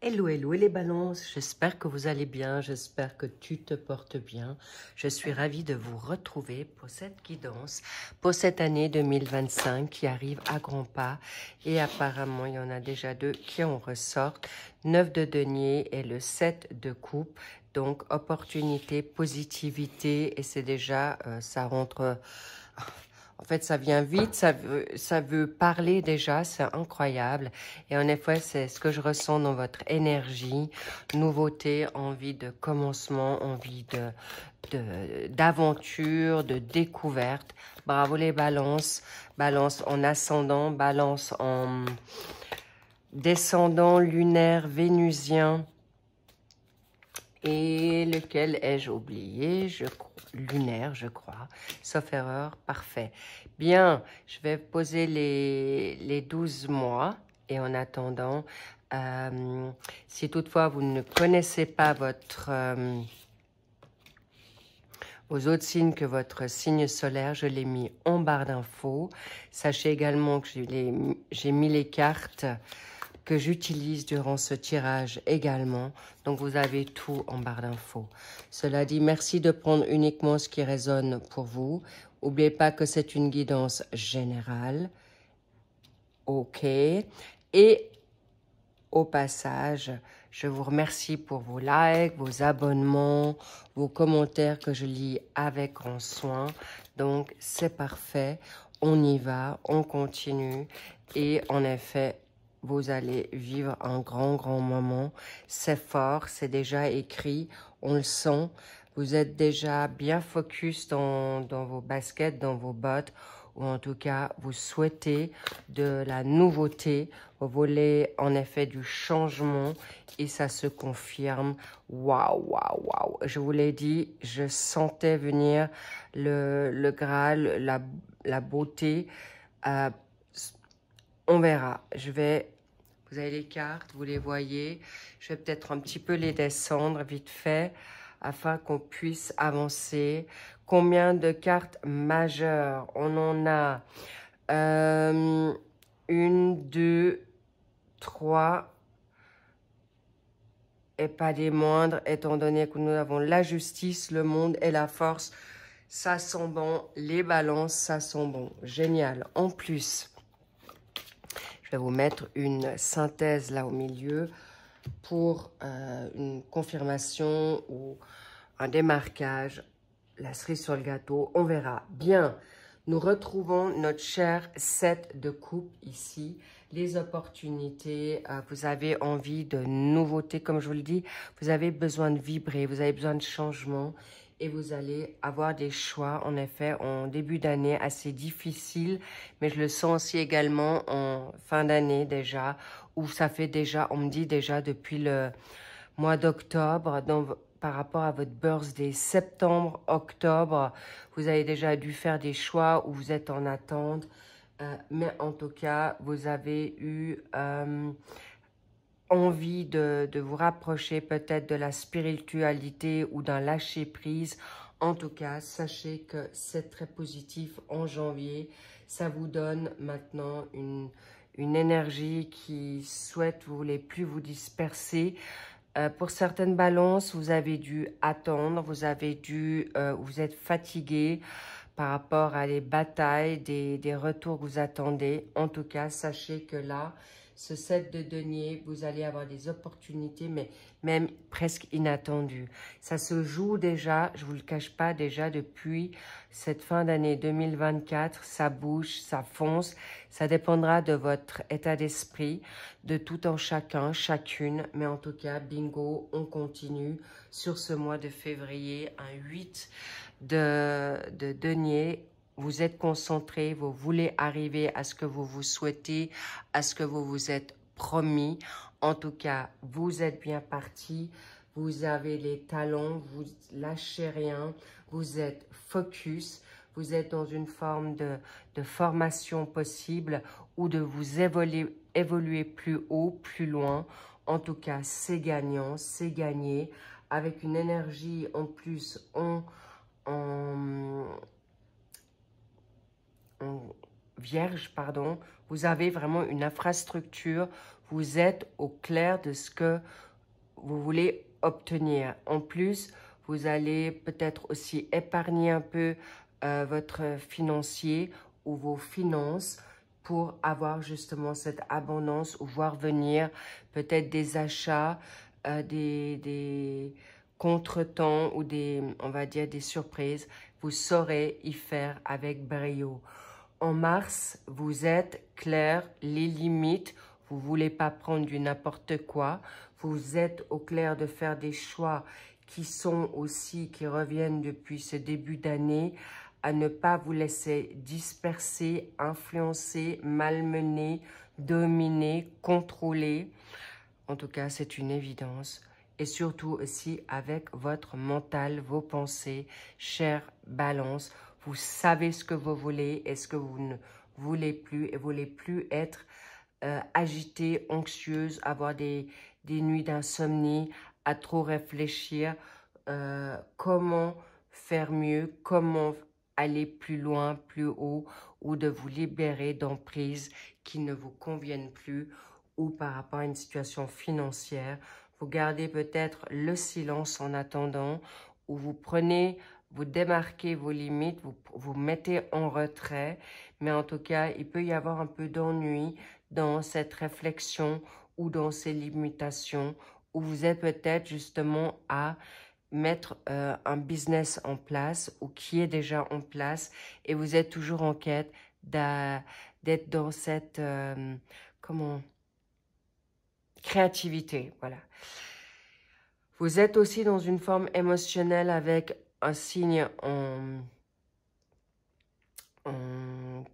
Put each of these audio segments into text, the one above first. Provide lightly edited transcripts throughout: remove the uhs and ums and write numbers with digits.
Hello, hello les balances, j'espère que vous allez bien, j'espère que tu te portes bien. Je suis ravie de vous retrouver pour cette guidance, pour cette année 2025 qui arrive à grands pas. Et apparemment, il y en a déjà deux qui en ressortent, 9 de denier et le 7 de coupe. Donc, opportunité, positivité, et c'est déjà, ça rentre... En fait, ça vient vite, ça veut parler déjà, c'est incroyable. Et en effet, c'est ce que je ressens dans votre énergie, nouveauté, envie de commencement, envie d'aventure, de découverte. Bravo les balances, balance en ascendant, balance en descendant lunaire, vénusien. Et lequel ai-je oublié? Lunaire, je crois. Sauf erreur, parfait. Bien, je vais poser les 12 mois. Et en attendant, si toutefois vous ne connaissez pas vos autres signes que votre signe solaire, je l'ai mis en barre d'infos. Sachez également que j'ai mis les cartes que j'utilise durant ce tirage également. Donc, vous avez tout en barre d'infos. Cela dit, merci de prendre uniquement ce qui résonne pour vous. N'oubliez pas que c'est une guidance générale. OK. Et au passage, je vous remercie pour vos likes, vos abonnements, vos commentaires que je lis avec grand soin. Donc, c'est parfait. On y va, on continue. Et en effet, vous allez vivre un grand, grand moment. C'est fort, c'est déjà écrit, on le sent. Vous êtes déjà bien focus dans vos baskets, dans vos bottes, ou en tout cas, vous souhaitez de la nouveauté. Vous voulez en effet du changement et ça se confirme. Waouh, waouh, waouh. Je vous l'ai dit, je sentais venir le Graal, la beauté. On verra. Vous avez les cartes, vous les voyez. Je vais peut-être un petit peu les descendre vite fait afin qu'on puisse avancer. Combien de cartes majeures? On en a 1, 2, 3 et pas des moindres, étant donné que nous avons la justice, le monde et la force. Ça sent bon. Les balances, ça sent bon. Génial. En plus... je vais vous mettre une synthèse là au milieu pour une confirmation ou un démarquage. La cerise sur le gâteau, on verra. Bien, nous retrouvons notre cher 7 de coupe ici. Les opportunités, vous avez envie de nouveautés, comme je vous le dis. Vous avez besoin de vibrer, vous avez besoin de changement. Et vous allez avoir des choix, en effet, en début d'année assez difficiles. Mais je le sens aussi également en fin d'année déjà, où ça fait déjà, on me dit déjà depuis le mois d'octobre, par rapport à votre birthday, septembre, octobre, vous avez déjà dû faire des choix où vous êtes en attente. Mais en tout cas, vous avez eu... envie de vous rapprocher peut-être de la spiritualité ou d'un lâcher-prise. En tout cas, sachez que c'est très positif en janvier. Ça vous donne maintenant une énergie qui souhaite, vous ne voulez plus vous disperser. Pour certaines balances, vous avez dû attendre, vous êtes fatigué par rapport à les batailles, des retours que vous attendez. En tout cas, sachez que là, ce 7 de denier, vous allez avoir des opportunités, mais même presque inattendues. Ça se joue déjà, je ne vous le cache pas, déjà depuis cette fin d'année 2024, ça bouge, ça fonce. Ça dépendra de votre état d'esprit, de tout en chacun, chacune. Mais en tout cas, bingo, on continue sur ce mois de février, un 8 de denier. Vous êtes concentré, vous voulez arriver à ce que vous vous souhaitez, à ce que vous vous êtes promis. En tout cas, vous êtes bien parti, vous avez les talents, vous lâchez rien, vous êtes focus, vous êtes dans une forme de formation possible ou de vous évoluer plus haut, plus loin. En tout cas, c'est gagnant, c'est gagné, avec une énergie en plus en vierge, pardon, vous avez vraiment une infrastructure, vous êtes au clair de ce que vous voulez obtenir. En plus, vous allez peut-être aussi épargner un peu votre financier ou vos finances pour avoir justement cette abondance ou voir venir peut-être des achats, des contretemps ou on va dire des surprises. Vous saurez y faire avec brio. En mars, vous êtes clair, les limites, vous ne voulez pas prendre du n'importe quoi, vous êtes au clair de faire des choix qui reviennent depuis ce début d'année, à ne pas vous laisser disperser, influencer, malmener, dominer, contrôler. En tout cas, c'est une évidence. Et surtout aussi avec votre mental, vos pensées, chère Balance. Vous savez ce que vous voulez et ce que vous ne voulez plus. Et vous voulez plus être agitée, anxieuse, avoir des nuits d'insomnie, à trop réfléchir. Comment faire mieux, comment aller plus loin, plus haut, ou de vous libérer d'emprises qui ne vous conviennent plus, ou par rapport à une situation financière. Vous gardez peut-être le silence en attendant, ou vous démarquez vos limites, vous mettez en retrait, mais en tout cas, il peut y avoir un peu d'ennui dans cette réflexion ou dans ces limitations, où vous êtes peut-être justement à mettre un business en place ou qui est déjà en place et vous êtes toujours en quête d'être dans cette créativité, voilà. Vous êtes aussi dans une forme émotionnelle avec un signe en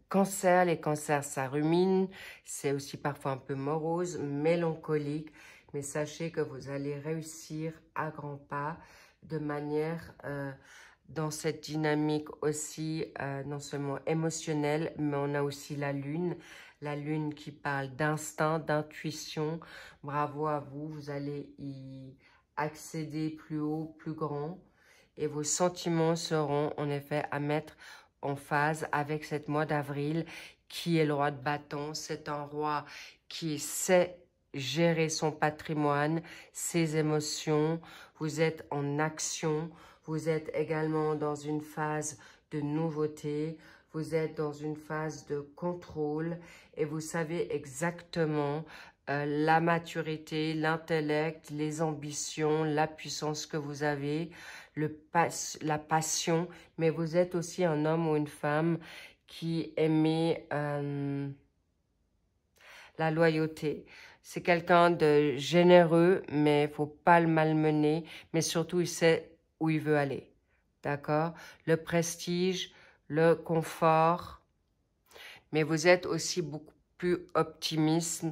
cancer. Les cancers, ça rumine, c'est aussi parfois un peu morose, mélancolique, mais sachez que vous allez réussir à grands pas de manière dans cette dynamique aussi, non seulement émotionnelle, mais on a aussi la lune qui parle d'instinct, d'intuition. Bravo à vous, vous allez y accéder plus haut, plus grand, et vos sentiments seront en effet à mettre en phase avec cette mois d'avril qui est le roi de bâton. C'est un roi qui sait gérer son patrimoine, ses émotions. Vous êtes en action, vous êtes également dans une phase de nouveauté, vous êtes dans une phase de contrôle et vous savez exactement la maturité, l'intellect, les ambitions, la puissance que vous avez, la passion, mais vous êtes aussi un homme ou une femme qui aimait la loyauté. C'est quelqu'un de généreux, mais il ne faut pas le malmener, mais surtout il sait où il veut aller. D'accord? Le prestige, le confort, mais vous êtes aussi beaucoup plus optimiste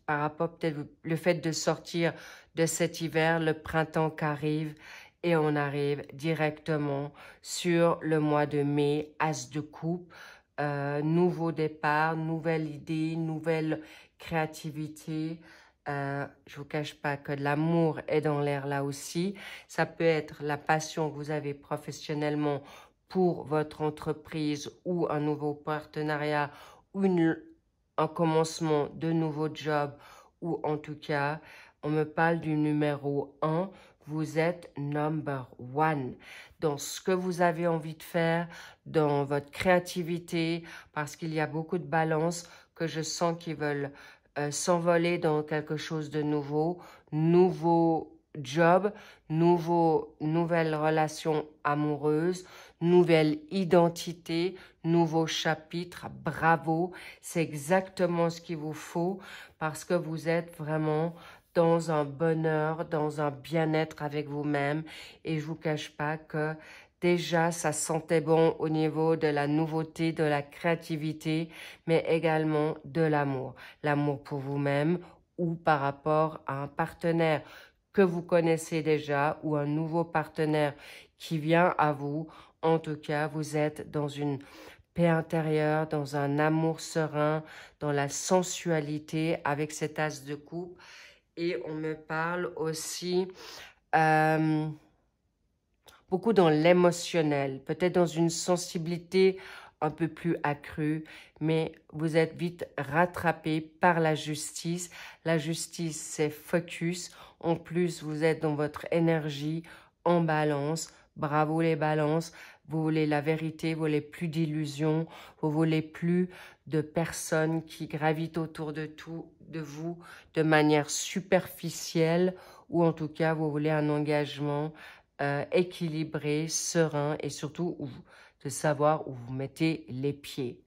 par rapport peut-être le fait de sortir de cet hiver, le printemps qui arrive, et on arrive directement sur le mois de mai, as de coupe, nouveau départ, nouvelle idée, nouvelle créativité. Je vous cache pas que l'amour est dans l'air là aussi. Ça peut être la passion que vous avez professionnellement pour votre entreprise ou un nouveau partenariat ou un commencement de nouveau job ou en tout cas, on me parle du numéro 1. Vous êtes number 1 dans ce que vous avez envie de faire, dans votre créativité, parce qu'il y a beaucoup de balances que je sens qui veulent s'envoler dans quelque chose de nouveau, nouveau job, nouvelle relation amoureuse, nouvelle identité, nouveau chapitre. Bravo, c'est exactement ce qu'il vous faut parce que vous êtes vraiment dans un bonheur, dans un bien-être avec vous-même. Et je vous cache pas que déjà, ça sentait bon au niveau de la nouveauté, de la créativité, mais également de l'amour. L'amour pour vous-même ou par rapport à un partenaire que vous connaissez déjà ou un nouveau partenaire qui vient à vous. En tout cas, vous êtes dans une paix intérieure, dans un amour serein, dans la sensualité avec cet as de coupe. Et on me parle aussi beaucoup dans l'émotionnel, peut-être dans une sensibilité un peu plus accru, mais vous êtes vite rattrapé par la justice. La justice, c'est focus. En plus, vous êtes dans votre énergie en balance. Bravo les balances. Vous voulez la vérité, vous voulez plus d'illusions, vous voulez plus de personnes qui gravitent autour de vous de manière superficielle, ou en tout cas, vous voulez un engagement équilibré, serein et surtout de savoir où vous mettez les pieds.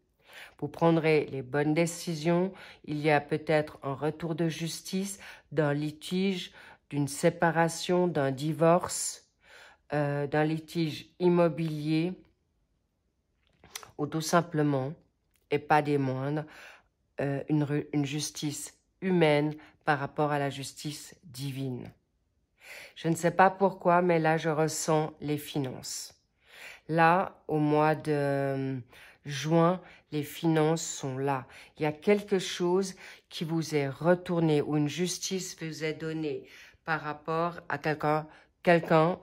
Vous prendrez les bonnes décisions. Il y a peut-être un retour de justice, d'un litige, d'une séparation, d'un divorce, d'un litige immobilier ou tout simplement, et pas des moindres, une justice humaine par rapport à la justice divine. Je ne sais pas pourquoi, mais là, je ressens les finances. Là, au mois de juin, les finances sont là. Il y a quelque chose qui vous est retourné ou une justice vous est donnée par rapport à quelqu'un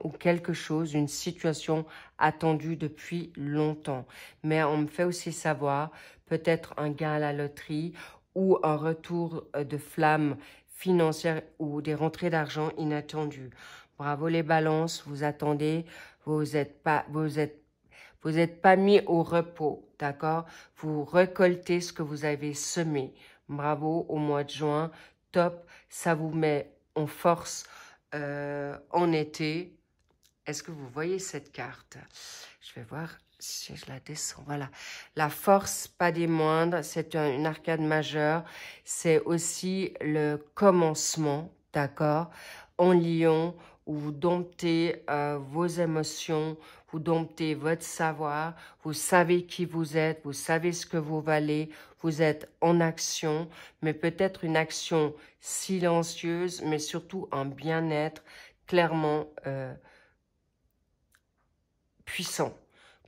ou quelque chose, une situation attendue depuis longtemps. Mais on me fait aussi savoir peut-être un gain à la loterie ou un retour de flamme financière ou des rentrées d'argent inattendues. Bravo les balances, vous attendez, vous êtes pas mis au repos, d'accord? Vous récoltez ce que vous avez semé. Bravo au mois de juin, top, ça vous met en force en été. Est-ce que vous voyez cette carte? Je vais voir si je la descends. Voilà. La force, pas des moindres, c'est une arcade majeure. C'est aussi le commencement, d'accord? En lion, où vous domptez vos émotions, vous domptez votre savoir, vous savez qui vous êtes, vous savez ce que vous valez, vous êtes en action, mais peut-être une action silencieuse, mais surtout un bien-être clairement puissant.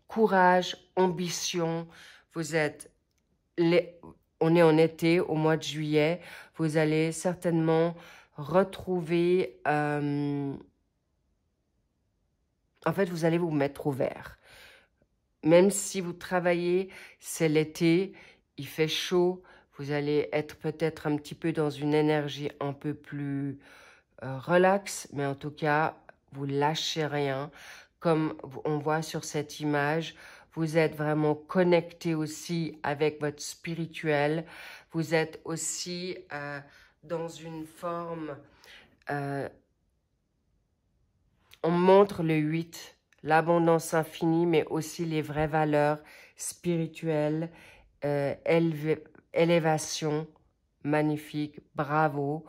Courage, ambition, vous êtes, on est en été, au mois de juillet, vous allez certainement retrouver, en fait, vous allez vous mettre au vert. Même si vous travaillez, c'est l'été, il fait chaud, vous allez être peut-être un petit peu dans une énergie un peu plus relax, mais en tout cas, vous lâchez rien. Comme on voit sur cette image, vous êtes vraiment connecté aussi avec votre spirituel. Vous êtes aussi dans une forme... on montre le 8, l'abondance infinie, mais aussi les vraies valeurs spirituelles, élévation, magnifique, bravo.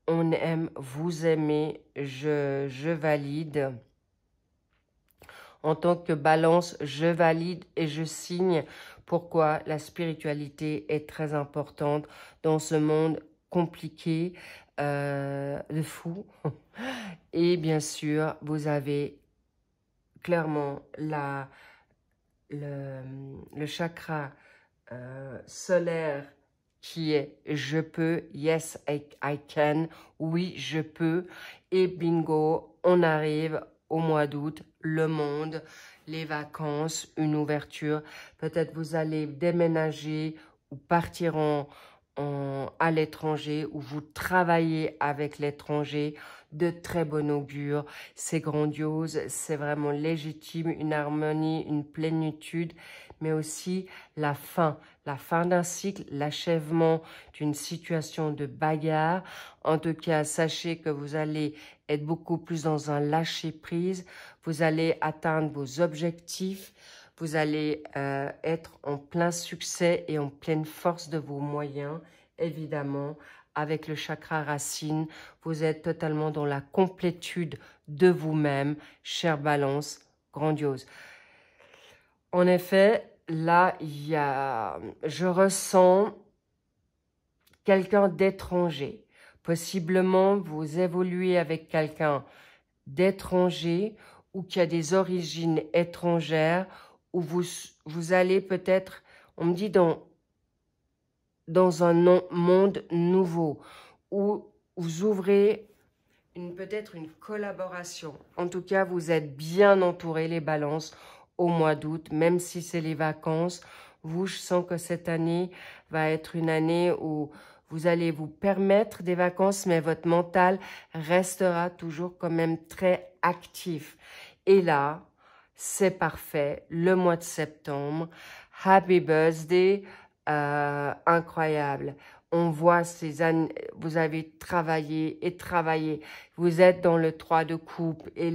On aime, vous aimez, je valide. En tant que balance, je valide et je signe. Pourquoi la spiritualité est très importante dans ce monde compliqué, de fou. Et bien sûr, vous avez clairement le chakra solaire qui est « je peux »,« yes, I can »,« oui, je peux ». Et bingo, on arrive au mois d'août, le monde, les vacances, une ouverture. Peut-être vous allez déménager ou partir à l'étranger, ou vous travaillez avec l'étranger. De très bon augure, c'est grandiose, c'est vraiment légitime, une harmonie, une plénitude, mais aussi la fin d'un cycle, l'achèvement d'une situation de bagarre. En tout cas, sachez que vous allez être beaucoup plus dans un lâcher-prise, vous allez atteindre vos objectifs, vous allez être en plein succès et en pleine force de vos moyens, évidemment. Avec le chakra racine, vous êtes totalement dans la complétude de vous-même, chère balance, grandiose. En effet, là, je ressens quelqu'un d'étranger. Possiblement, vous évoluez avec quelqu'un d'étranger ou qui a des origines étrangères, ou vous allez peut-être, on me dit, dans un monde nouveau, où vous ouvrez peut-être une collaboration. En tout cas, vous êtes bien entourés, les balances, au mois d'août, même si c'est les vacances. Vous, je sens que cette année va être une année où vous allez vous permettre des vacances, mais votre mental restera toujours quand même très actif. Et là, c'est parfait, le mois de septembre. Happy birthday, incroyable. On voit ces années, vous avez travaillé et travaillé. Vous êtes dans le 3 de coupe et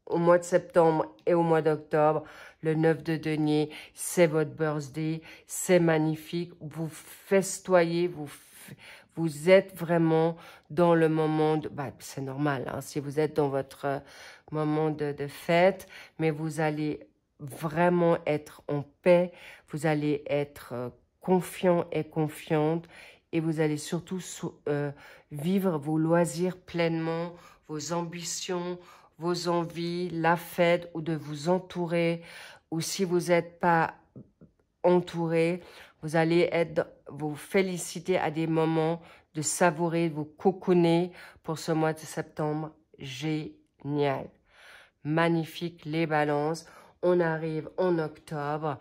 au mois de septembre et au mois d'octobre, le 9 de denier, c'est votre birthday, c'est magnifique. Vous festoyez, vous êtes vraiment dans le moment de... Bah, c'est normal, hein, si vous êtes dans votre moment de fête, mais vous allez vraiment être en paix, vous allez être confiant et confiante, et vous allez surtout vivre vos loisirs pleinement, vos ambitions, vos envies, la fête, ou de vous entourer, ou si vous n'êtes pas entouré, vous allez vous féliciter à des moments de savourer, de vous cocooner pour ce mois de septembre. Génial. Magnifique, les balances. On arrive en octobre.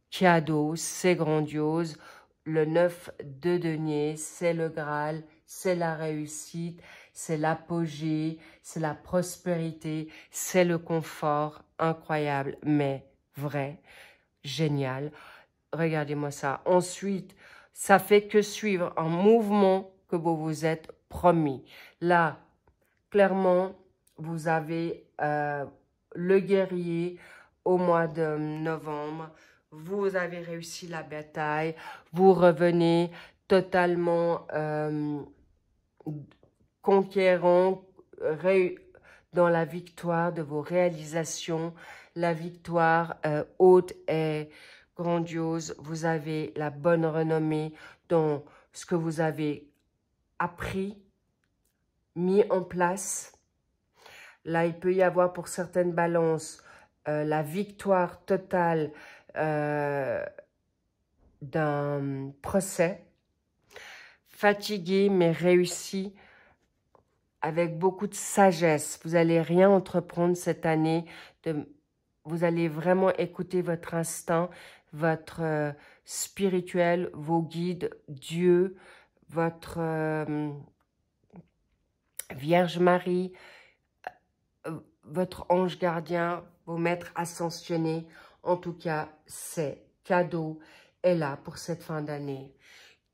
Cadeau, c'est grandiose. Le 9 de denier, c'est le Graal, c'est la réussite, c'est l'apogée, c'est la prospérité, c'est le confort incroyable, mais vrai, génial. Regardez-moi ça. Ensuite, ça fait que suivre un mouvement que vous vous êtes promis. Là, clairement, vous avez le guerrier au mois de novembre. Vous avez réussi la bataille. Vous revenez totalement conquérant, dans la victoire de vos réalisations. La victoire haute est grandiose. Vous avez la bonne renommée dans ce que vous avez appris, mis en place. Là, il peut y avoir pour certaines balances la victoire totale d'un procès. Fatigué mais réussi, avec beaucoup de sagesse. Vous n'allez rien entreprendre cette année. Vous allez vraiment écouter votre instinct, votre spirituel, vos guides, Dieu, votre Vierge Marie, votre ange gardien, vos maîtres ascensionnés. En tout cas, c'est cadeau est là pour cette fin d'année.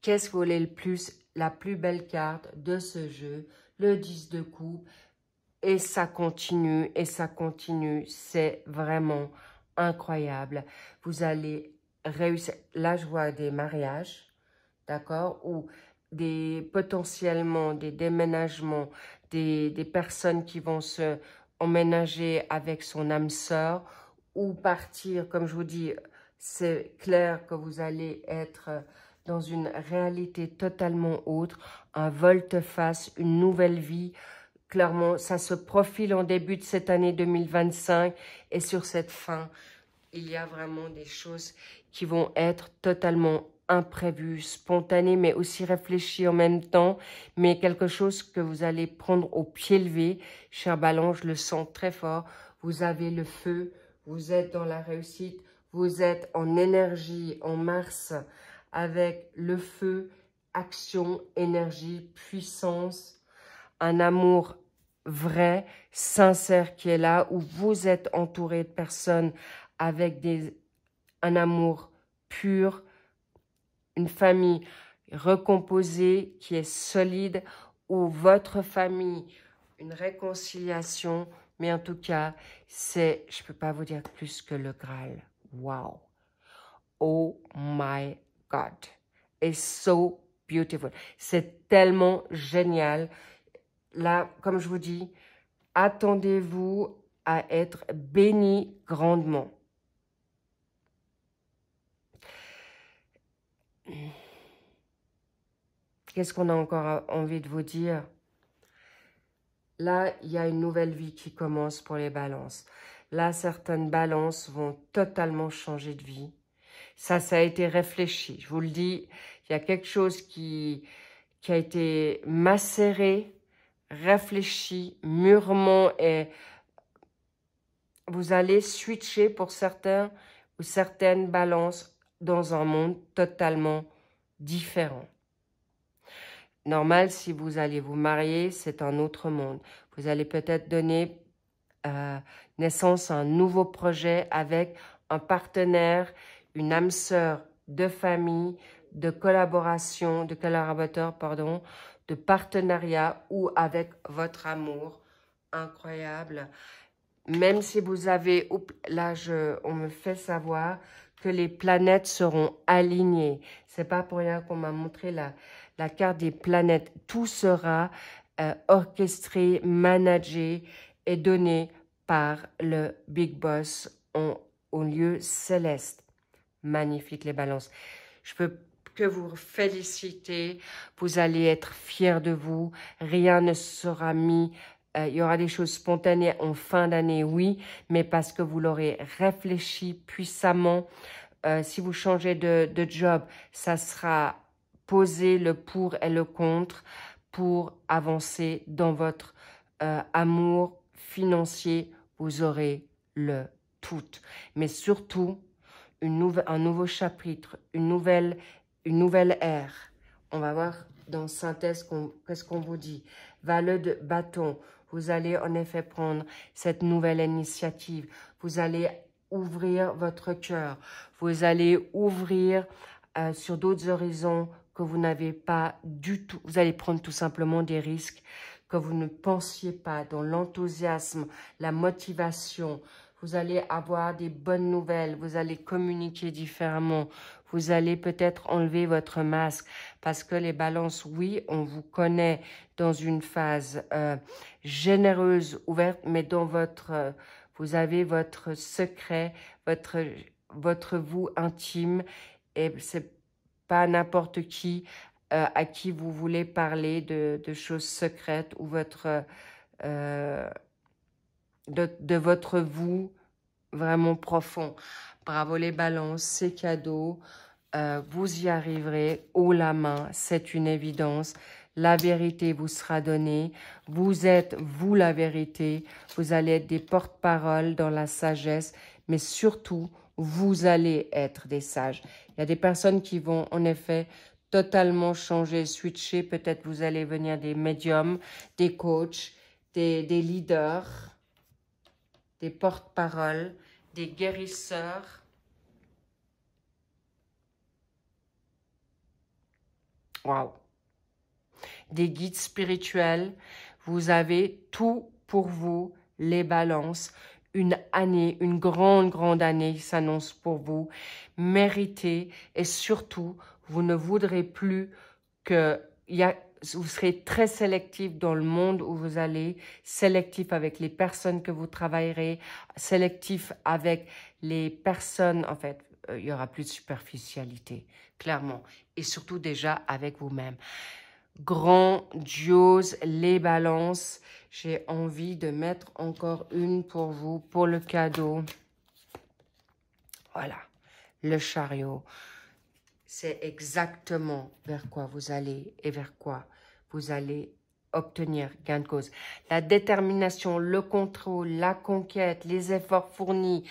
Qu'est-ce que vous voulez le plus? La plus belle carte de ce jeu, le 10 de coupe. Et ça continue, et ça continue. C'est vraiment incroyable. Vous allez réussir. Là, je vois des mariages, d'accord? Ou potentiellement des déménagements, des personnes qui vont se emménager avec son âme sœur ou partir, comme je vous dis, c'est clair que vous allez être dans une réalité totalement autre, un volte-face, une nouvelle vie. Clairement, ça se profile en début de cette année 2025 et sur cette fin, il y a vraiment des choses qui vont être totalement imprévues, spontanées, mais aussi réfléchies en même temps, mais quelque chose que vous allez prendre au pied levé. Cher Balance, je le sens très fort. Vous avez le feu, vous êtes dans la réussite, vous êtes en énergie, en Mars, avec le feu, action, énergie, puissance, un amour vrai, sincère qui est là, où vous êtes entouré de personnes avec un amour pur, une famille recomposée qui est solide, ou votre famille, une réconciliation, mais en tout cas, c'est, je ne peux pas vous dire plus que le Graal. Wow! Oh my God! It's so beautiful. C'est tellement génial. Là, comme je vous dis, attendez-vous à être béni grandement. Qu'est-ce qu'on a encore envie de vous dire? Là, il y a une nouvelle vie qui commence pour les balances. Là, certaines balances vont totalement changer de vie. Ça a été réfléchi. Je vous le dis, il y a quelque chose qui a été macéré, réfléchi, mûrement, et vous allez switcher pour certains ou certaines balances dans un monde totalement différent. Normal, si vous allez vous marier, c'est un autre monde. Vous allez peut-être donner naissance à un nouveau projet avec un partenaire, une âme sœur de famille, de collaboration, de collaborateur, pardon, de partenariat ou avec votre amour incroyable. Même si vous avez, là on me fait savoir que les planètes seront alignées. C'est pas pour rien qu'on m'a montré la carte des planètes. Tout sera orchestré, managé et donné par le Big Boss au lieu céleste. Magnifique les balances. Je peux que vous féliciter. Vous allez être fiers de vous. Rien ne sera mis. Il y aura des choses spontanées en fin d'année, oui, mais parce que vous l'aurez réfléchi puissamment. Si vous changez de job, ça sera poser le pour et le contre pour avancer dans votre amour financier. Vous aurez le tout. Mais surtout, un nouveau chapitre, une nouvelle ère. On va voir dans synthèse qu'est-ce qu'on vous dit. Valet de bâton. Vous allez en effet prendre cette nouvelle initiative. Vous allez ouvrir votre cœur. Vous allez ouvrir sur d'autres horizons que vous n'avez pas du tout. Vous allez prendre tout simplement des risques que vous ne pensiez pas, dans l'enthousiasme, la motivation. Vous allez avoir des bonnes nouvelles, vous allez communiquer différemment, vous allez peut-être enlever votre masque parce que les balances, oui, on vous connaît dans une phase généreuse, ouverte, mais dans votre, vous avez votre secret, votre vous intime et c'est pas n'importe qui à qui vous voulez parler de choses secrètes ou votre de votre vous vraiment profond. Bravo les balances, c'est cadeau. Vous y arriverez haut la main, c'est une évidence. La vérité vous sera donnée. Vous êtes, vous, la vérité. Vous allez être des porte-paroles dans la sagesse, mais surtout, vous allez être des sages. Il y a des personnes qui vont, en effet, totalement changer, switcher. Peut-être vous allez venir des médiums, des coachs, des leaders, des porte-paroles, des guérisseurs. Waouh! Des guides spirituels. Vous avez tout pour vous, les balances. Une année, une grande année s'annonce pour vous. Méritez et surtout, vous ne voudrez plus que... vous serez très sélectif dans le monde où vous allez, sélectif avec les personnes que vous travaillerez, sélectif avec les personnes, en fait, il n'y aura plus de superficialité, clairement, et surtout déjà avec vous-même. Grandiose, les balances, j'ai envie de mettre encore une pour vous, pour le cadeau. Voilà, le chariot. C'est exactement vers quoi vous allez et vers quoi vous allez obtenir gain de cause. La détermination, le contrôle, la conquête, les efforts fournis,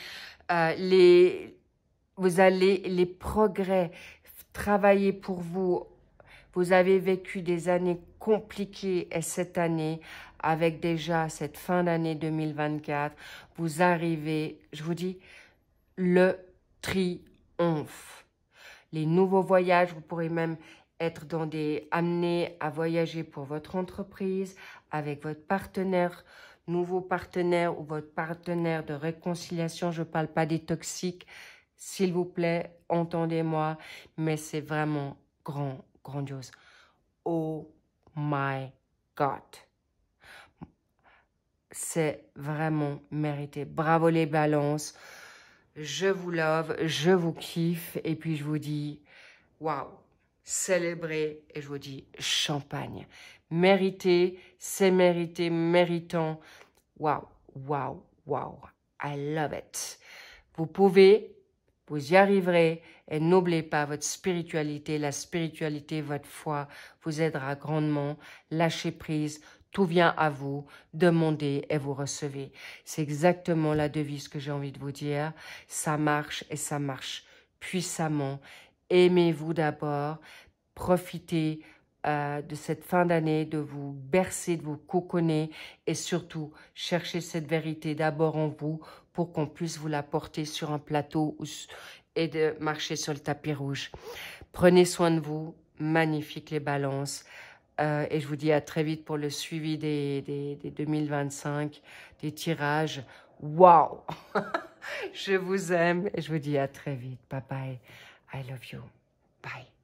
vous allez les progrès, travailler pour vous. Vous avez vécu des années compliquées et cette année, avec déjà cette fin d'année 2024, vous arrivez, je vous dis, le triomphe. Les nouveaux voyages, vous pourrez même être amenés à voyager pour votre entreprise, avec votre partenaire, nouveau partenaire ou votre partenaire de réconciliation. Je ne parle pas des toxiques, s'il vous plaît, entendez-moi, mais c'est vraiment grandiose. Oh my God. C'est vraiment mérité. Bravo les balances. Je vous love, je vous kiffe. Et puis je vous dis, waouh, célébrez. Et je vous dis, champagne. Mérité, c'est mérité, méritant. Waouh, waouh, waouh. I love it. Vous pouvez, vous y arriverez. Et n'oubliez pas votre spiritualité. La spiritualité, votre foi vous aidera grandement. Lâchez prise. Tout vient à vous, demandez et vous recevez. C'est exactement la devise que j'ai envie de vous dire. Ça marche et ça marche puissamment. Aimez-vous d'abord. Profitez de cette fin d'année, de vous bercer, de vous coconner et surtout cherchez cette vérité d'abord en vous pour qu'on puisse vous la porter sur un plateau et de marcher sur le tapis rouge. Prenez soin de vous. Magnifique les balances. Et je vous dis à très vite pour le suivi des 2025, des tirages. Waouh! Je vous aime et je vous dis à très vite. Bye bye. I love you. Bye.